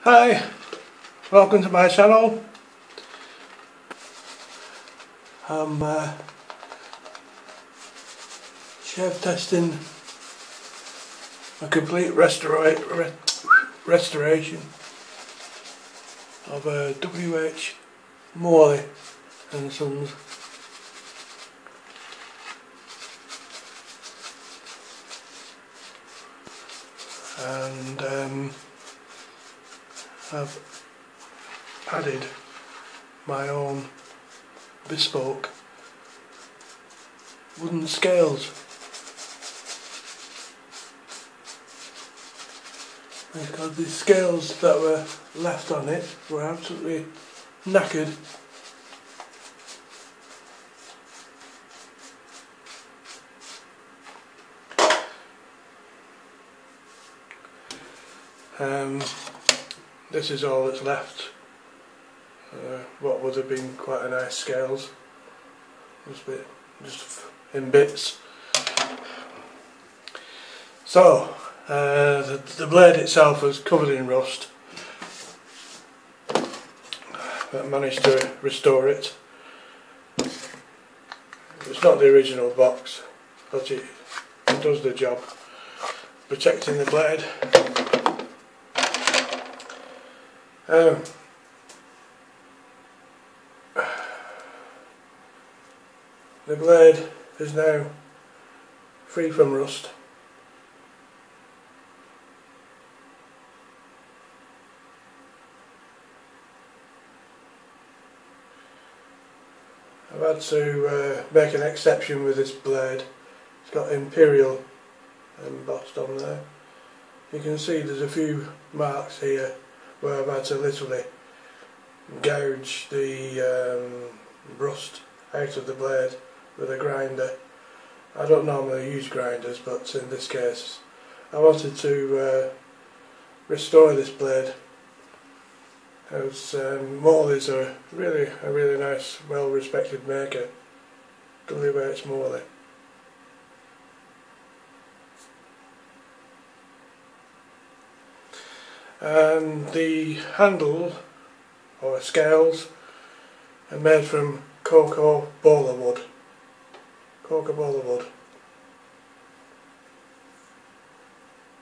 Hi, welcome to my channel. I'm chef testing a complete restoration of a H Morley and Sons. And I've added my own bespoke wooden scales, because the scales that were left on it were absolutely knackered. This is all that's left. What would have been quite a nice scales, just in bits. So the blade itself was covered in rust, but I managed to restore it. It's not the original box, but it does the job, protecting the blade. The blade is now free from rust. I've had to make an exception with this blade. It's got Imperial embossed on there. You can see there's a few marks here where I've had to literally gouge the rust out of the blade with a grinder. I don't normally use grinders, but in this case I wanted to restore this blade, as Morley's are a really nice, well respected maker, H Morley. And the handle or scales are made from Cocobola wood.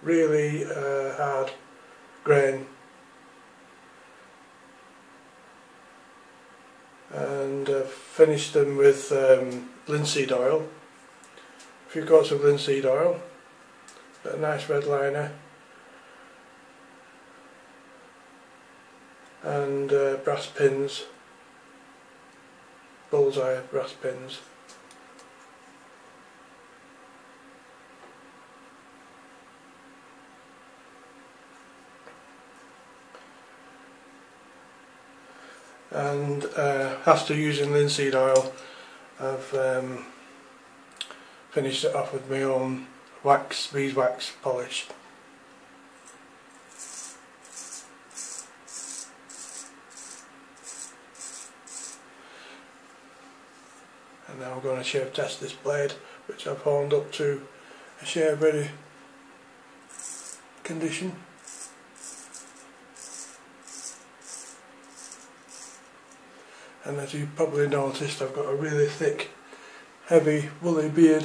Really hard grain, and finished them with linseed oil, a few coats of linseed oil, a nice red liner, and brass pins, Bullseye brass pins. And after using linseed oil, I've finished it off with my own beeswax polish. And now I'm going to shave test this blade, which I've honed up to a shave ready condition. And as you probably noticed, I've got a really thick, heavy, woolly beard.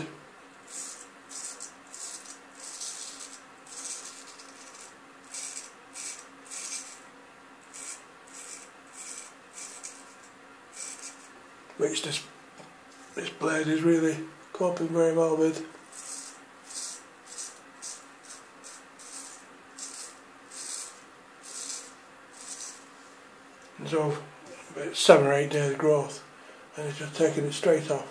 Which this blade is really coping very well with. And so about 7 or 8 days growth, and it's just taking it straight off.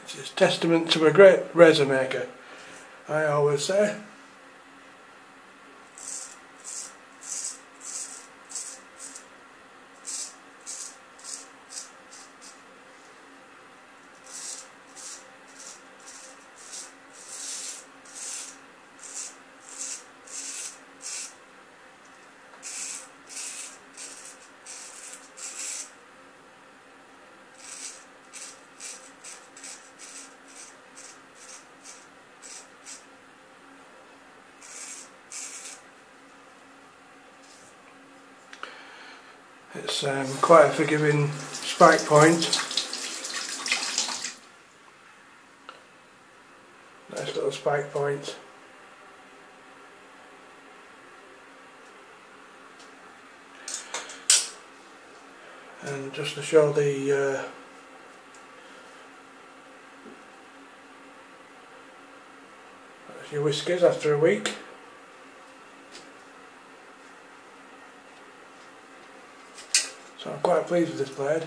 Which is testament to a great razor maker, I always say. It's quite a forgiving spike point. Nice little spike point. And just to show the that's your whiskers after a week. So I'm quite pleased with this blade.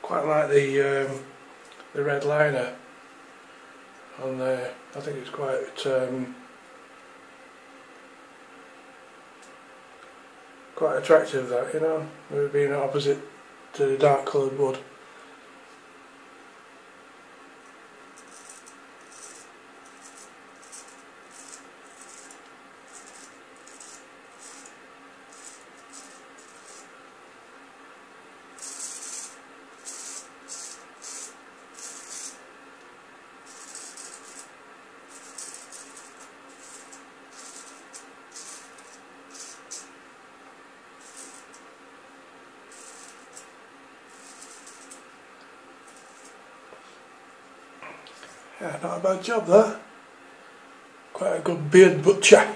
Quite like the red liner on there. I think it's quite quite attractive, that, you know, with it being opposite to the dark coloured wood. Yeah, not a bad job that. Quite a good beard butcher.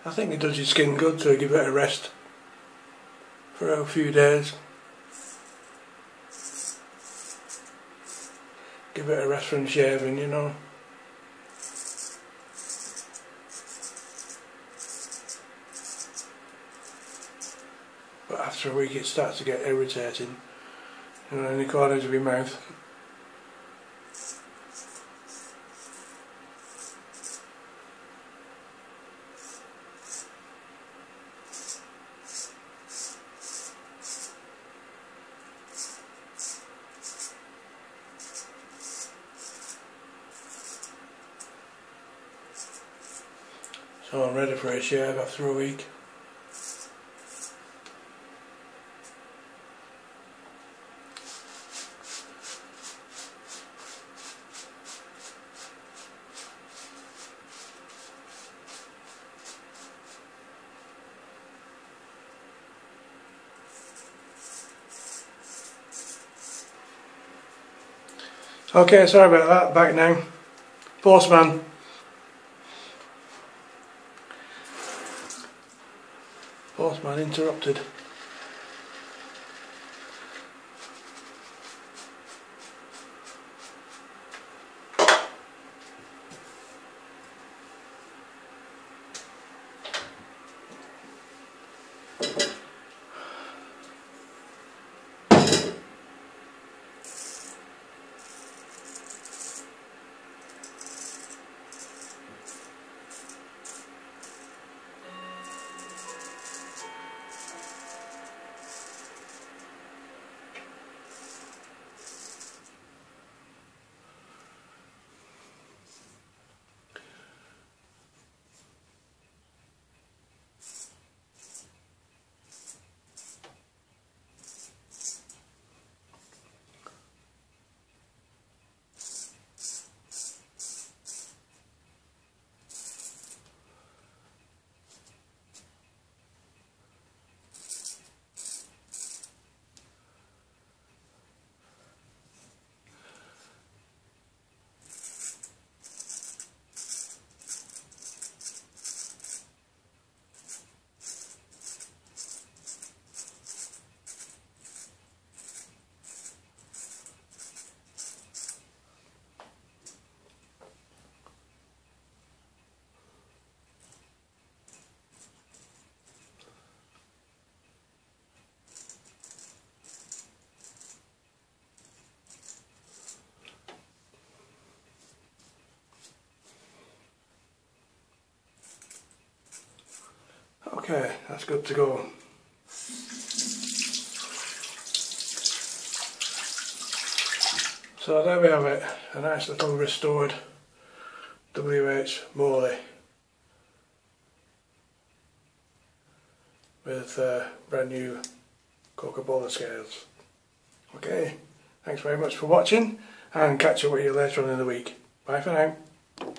I think it does your skin good to give it a rest for a few days. Give it a rest from shaving, you know. But after a week it starts to get irritating, you know, in the corners of your mouth. So I'm ready for a shave after a week. Okay, sorry about that, back now. Postman. Postman interrupted. Okay, that's good to go. So there we have it, a nice little restored H Morley with brand new Cocobola scales. Okay, thanks very much for watching and catch up with you later on in the week. Bye for now.